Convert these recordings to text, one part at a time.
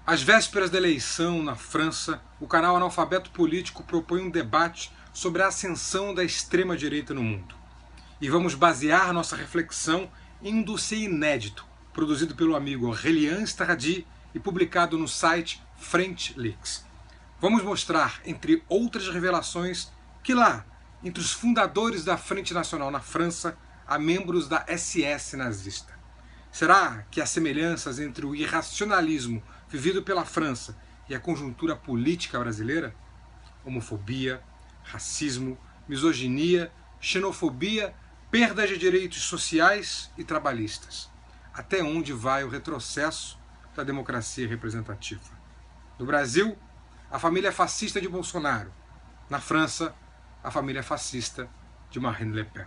Às vésperas da eleição na França, o canal Analfabeto Político propõe um debate sobre a ascensão da extrema-direita no mundo. E vamos basear nossa reflexão em um dossiê inédito, produzido pelo amigo Aurélien Staradi e publicado no site French Leaks. Vamos mostrar, entre outras revelações, que lá, entre os fundadores da Frente Nacional na França, há membros da SS nazista. Será que há semelhanças entre o irracionalismo vivido pela França e a conjuntura política brasileira? Homofobia, racismo, misoginia, xenofobia, perda de direitos sociais e trabalhistas. Até onde vai o retrocesso da democracia representativa? No Brasil, a família fascista de Bolsonaro. Na França, a família fascista de Marine Le Pen.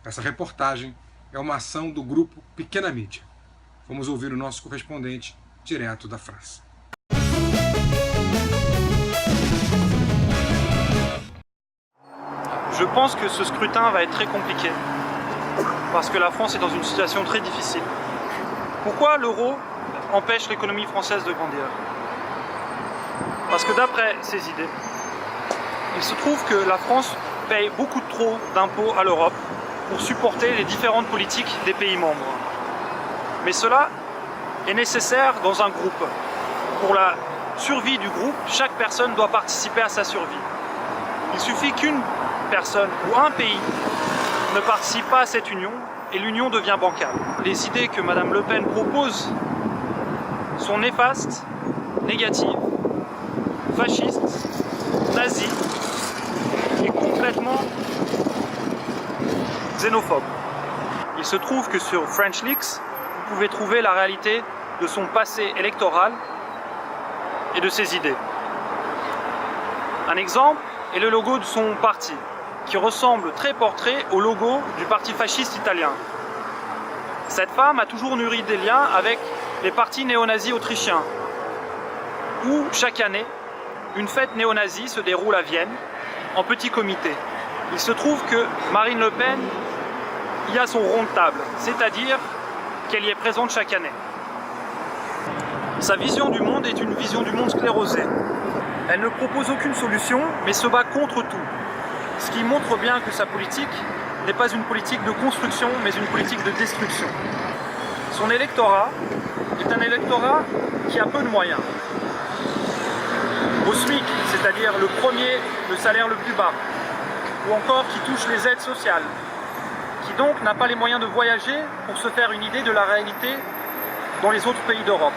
Essa reportagem é uma ação do grupo Pequena Mídia. Vamos ouvir o nosso correspondente direto da França. Je pense que ce scrutin va être très compliqué, parce que la France est dans une situation très difficile. Pourquoi l'euro empêche l'économie française de grandir? Parce que d'après ces idées, il se trouve que la France paye beaucoup trop d'impôts à l'Europe pour supporter les différentes politiques des pays membres. Mais cela est nécessaire dans un groupe. Pour la survie du groupe, chaque personne doit participer à sa survie. Il suffit qu'une personne ou un pays ne participe pas à cette union et l'union devient bancale. Les idées que Mme Le Pen propose sont néfastes, négatives, fascistes, nazies et complètement xénophobe. Il se trouve que sur French Leaks, vous pouvez trouver la réalité de son passé électoral et de ses idées. Un exemple est le logo de son parti, qui ressemble très portrait au logo du parti fasciste italien. Cette femme a toujours nourri des liens avec les partis néo-nazis autrichiens, où chaque année, une fête néo-nazie se déroule à Vienne, en petit comité. Il se trouve que Marine Le Pen y a son rond de table, c'est-à-dire qu'elle y est présente chaque année. Sa vision du monde est une vision du monde sclérosé. Elle ne propose aucune solution, mais se bat contre tout. Ce qui montre bien que sa politique n'est pas une politique de construction, mais une politique de destruction. Son électorat est un électorat qui a peu de moyens. Au SMIC, c'est-à-dire le salaire le plus bas, ou encore qui touche les aides sociales, qui donc n'a pas les moyens de voyager pour se faire une idée de la réalité dans les autres pays d'Europe.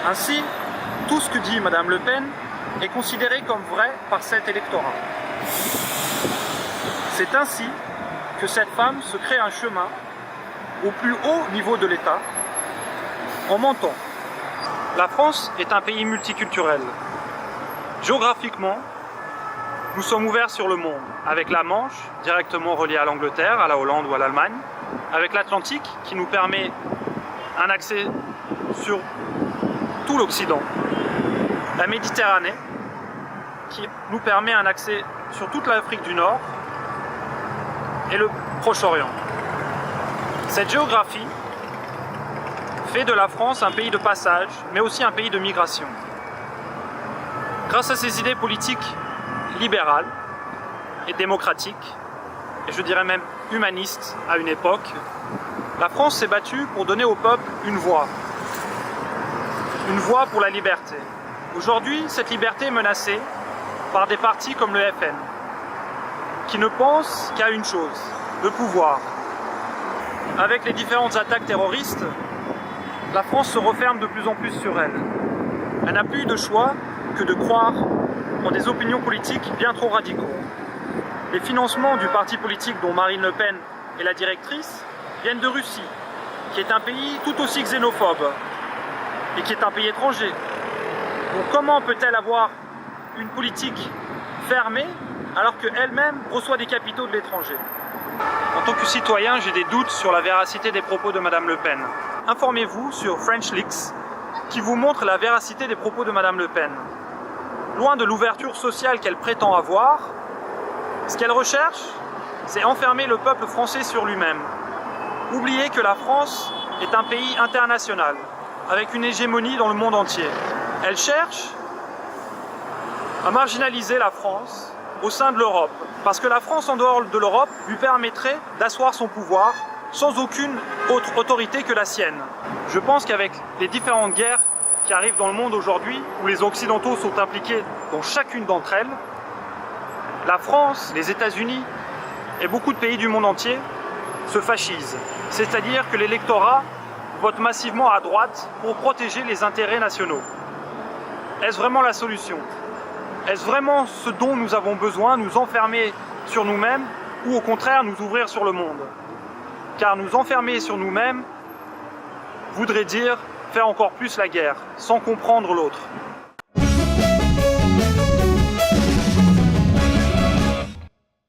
Ainsi, tout ce que dit Mme Le Pen est considéré comme vrai par cet électorat. C'est ainsi que cette femme se crée un chemin au plus haut niveau de l'État en mentant. La France est un pays multiculturel. Géographiquement, nous sommes ouverts sur le monde, avec la Manche, directement reliée à l'Angleterre, à la Hollande ou à l'Allemagne, avec l'Atlantique, qui nous permet un accès sur tout l'Occident, la Méditerranée, qui nous permet un accès sur toute l'Afrique du Nord et le Proche-Orient. Cette géographie fait de la France un pays de passage, mais aussi un pays de migration. Grâce à ses idées politiques libérales et démocratiques, et je dirais même humanistes à une époque, la France s'est battue pour donner au peuple une voix pour la liberté. Aujourd'hui, cette liberté est menacée par des partis comme le FN, qui ne pensent qu'à une chose, le pouvoir. Avec les différentes attaques terroristes, la France se referme de plus en plus sur elle. Elle n'a plus de choix que de croire en des opinions politiques bien trop radicaux. Les financements du parti politique dont Marine Le Pen est la directrice viennent de Russie, qui est un pays tout aussi xénophobe et qui est un pays étranger. Donc comment peut-elle avoir une politique fermée alors qu'elle-même reçoit des capitaux de l'étranger? En tant que citoyen, j'ai des doutes sur la véracité des propos de Mme Le Pen. Informez-vous sur French Leaks, qui vous montre la véracité des propos de Mme Le Pen. Loin de l'ouverture sociale qu'elle prétend avoir, ce qu'elle recherche, c'est enfermer le peuple français sur lui-même. Oubliez que la France est un pays international, avec une hégémonie dans le monde entier. Elle cherche à marginaliser la France au sein de l'Europe, parce que la France en dehors de l'Europe lui permettrait d'asseoir son pouvoir sans aucune autre autorité que la sienne. Je pense qu'avec les différentes guerres qui arrivent dans le monde aujourd'hui, où les Occidentaux sont impliqués dans chacune d'entre elles, la France, les États-Unis et beaucoup de pays du monde entier se fascisent. C'est-à-dire que l'électorat vote massivement à droite pour protéger les intérêts nationaux. Est-ce vraiment la solution? Est-ce vraiment ce dont nous avons besoin, nous enfermer sur nous-mêmes, ou au contraire nous ouvrir sur le monde? Car nous enfermer sur nous-mêmes voudrait dire faire encore plus la guerre, sans comprendre l'autre.